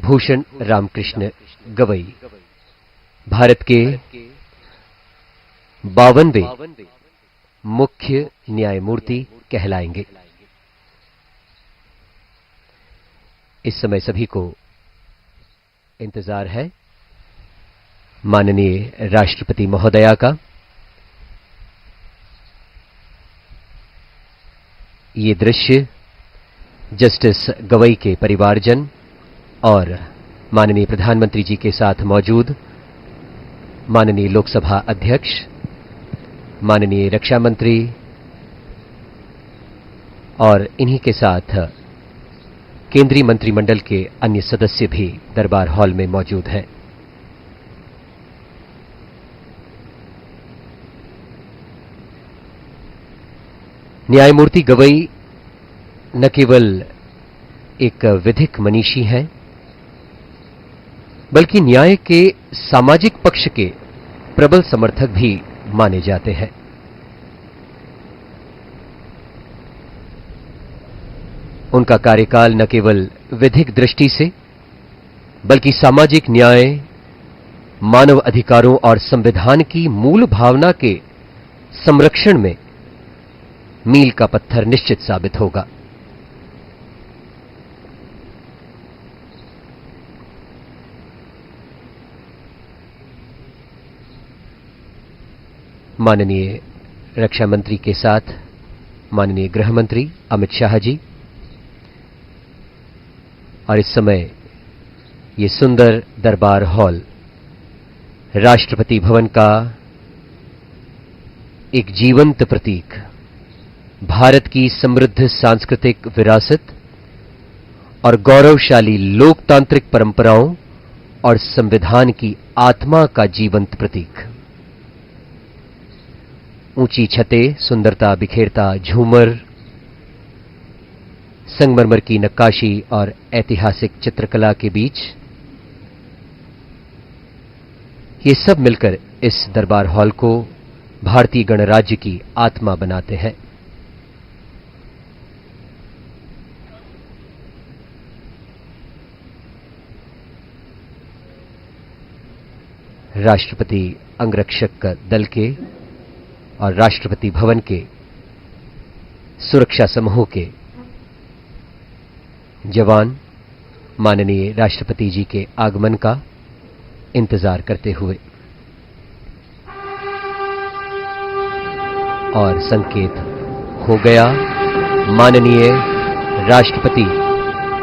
भूषण रामकृष्ण गवई भारत के 52वें मुख्य न्यायमूर्ति कहलाएंगे। इस समय सभी को इंतजार है माननीय राष्ट्रपति महोदया का। ये दृश्य जस्टिस गवई के परिवारजन और माननीय प्रधानमंत्री जी के साथ मौजूद माननीय लोकसभा अध्यक्ष, माननीय रक्षा मंत्री और इन्हीं के साथ केंद्रीय मंत्रिमंडल के अन्य सदस्य भी दरबार हॉल में मौजूद हैं। न्यायमूर्ति गवई न केवल एक विधिक मनीषी हैं, बल्कि न्याय के सामाजिक पक्ष के प्रबल समर्थक भी माने जाते हैं। उनका कार्यकाल न केवल विधिक दृष्टि से बल्कि सामाजिक न्याय, मानव अधिकारों और संविधान की मूल भावना के संरक्षण में मील का पत्थर निश्चित साबित होगा। माननीय रक्षा मंत्री के साथ माननीय गृह मंत्री अमित शाह जी, और इस समय ये सुंदर दरबार हॉल राष्ट्रपति भवन का एक जीवंत प्रतीक, भारत की समृद्ध सांस्कृतिक विरासत और गौरवशाली लोकतांत्रिक परंपराओं और संविधान की आत्मा का जीवंत प्रतीक। ऊंची छतें, सुंदरता बिखेरता झूमर, संगमरमर की नक्काशी और ऐतिहासिक चित्रकला के बीच ये सब मिलकर इस दरबार हॉल को भारतीय गणराज्य की आत्मा बनाते हैं। राष्ट्रपति अंगरक्षक दल के और राष्ट्रपति भवन के सुरक्षा समूह के जवान माननीय राष्ट्रपति जी के आगमन का इंतजार करते हुए और संकेत हो गया माननीय राष्ट्रपति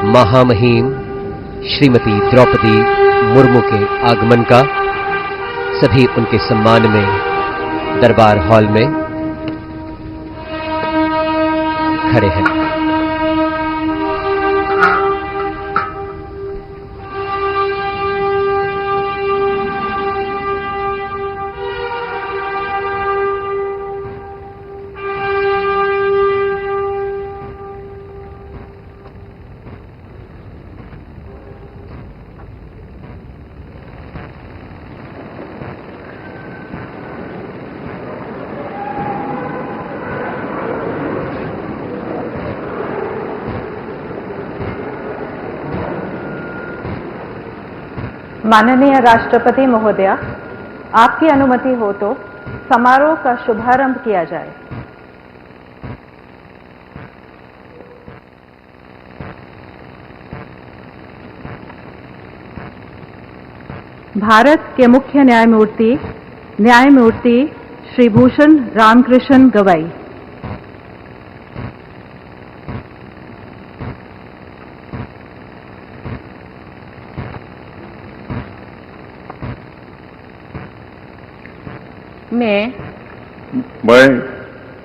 महामहिम श्रीमती द्रौपदी मुर्मू के आगमन का। सभी उनके सम्मान में दरबार हॉल में खड़े हैं। माननीय राष्ट्रपति महोदया, आपकी अनुमति हो तो समारोह का शुभारंभ किया जाए। भारत के मुख्य न्यायमूर्ति श्री भूषण रामकृष्ण गवई। मैं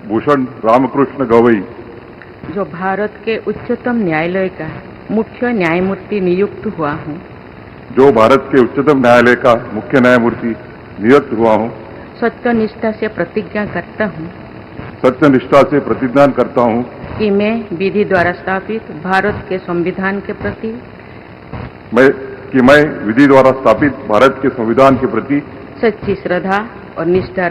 भूषण रामकृष्ण गवई, जो भारत के उच्चतम न्यायालय का मुख्य न्यायमूर्ति नियुक्त हुआ हूँ, जो भारत के उच्चतम न्यायालय का मुख्य न्यायमूर्ति नियुक्त हुआ हूँ, सत्यनिष्ठा से प्रतिज्ञा करता हूँ कि मैं विधि द्वारा स्थापित भारत के संविधान के प्रति सच्ची श्रद्धा और निष्ठा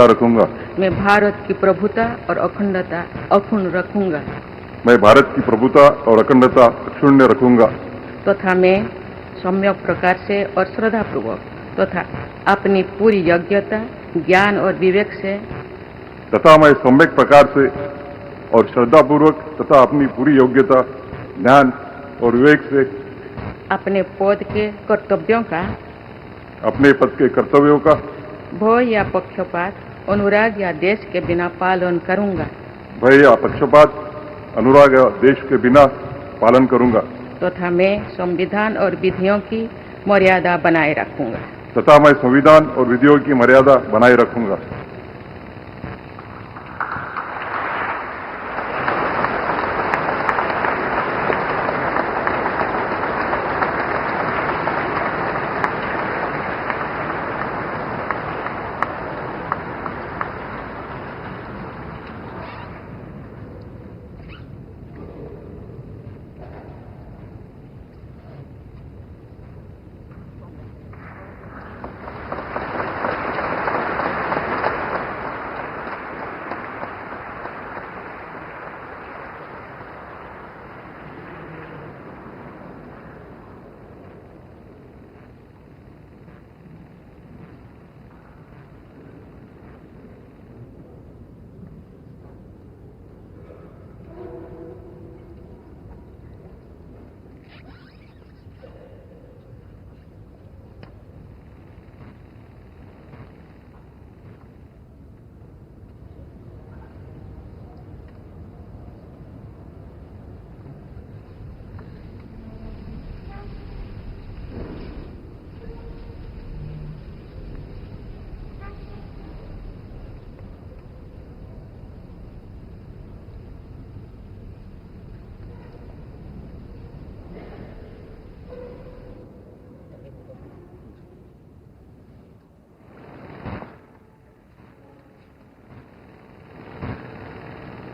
रखूंगा। मैं भारत की प्रभुता और अखंडता अक्षुण्ण रखूंगा। मैं भारत की प्रभुता और अखंडता अक्षुण्य रखूंगा तथा मैं सम्यक प्रकार से और श्रद्धापूर्वक तथा अपनी पूरी योग्यता, ज्ञान और विवेक से तथा मैं सम्यक प्रकार से और श्रद्धापूर्वक तथा अपनी पूरी योग्यता, ज्ञान और विवेक से अपने पद के कर्तव्यों का अपने पद के कर्तव्यों का भय या पक्षपात, अनुराग या देश के बिना पालन करूंगा भय या पक्षपात, अनुराग या देश के बिना पालन करूंगा तथा मैं संविधान और विधियों की मर्यादा बनाए रखूंगा। तथा मैं संविधान और विधियों की मर्यादा बनाए रखूंगा।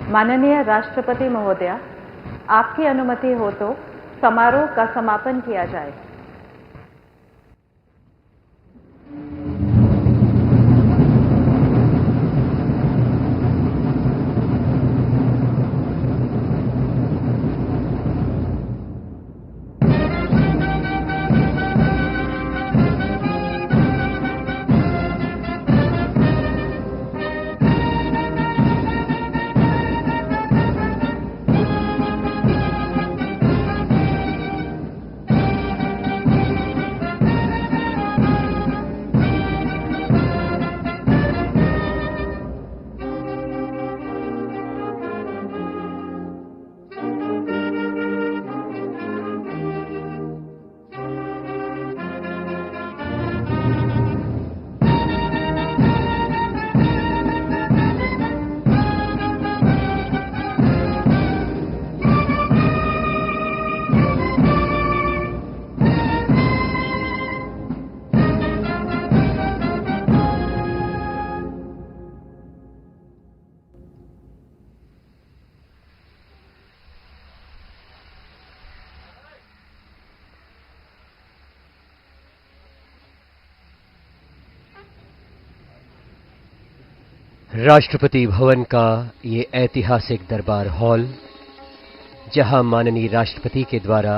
माननीय राष्ट्रपति महोदया, आपकी अनुमति हो तो समारोह का समापन किया जाए। राष्ट्रपति भवन का ये ऐतिहासिक दरबार हॉल, जहां माननीय राष्ट्रपति के द्वारा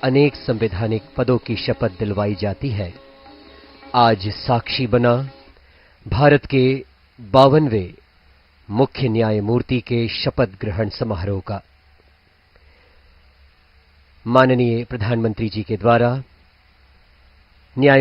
अनेक संवैधानिक पदों की शपथ दिलवाई जाती है, आज साक्षी बना भारत के 52वें मुख्य न्यायमूर्ति के शपथ ग्रहण समारोह का। माननीय प्रधानमंत्री जी के द्वारा न्याय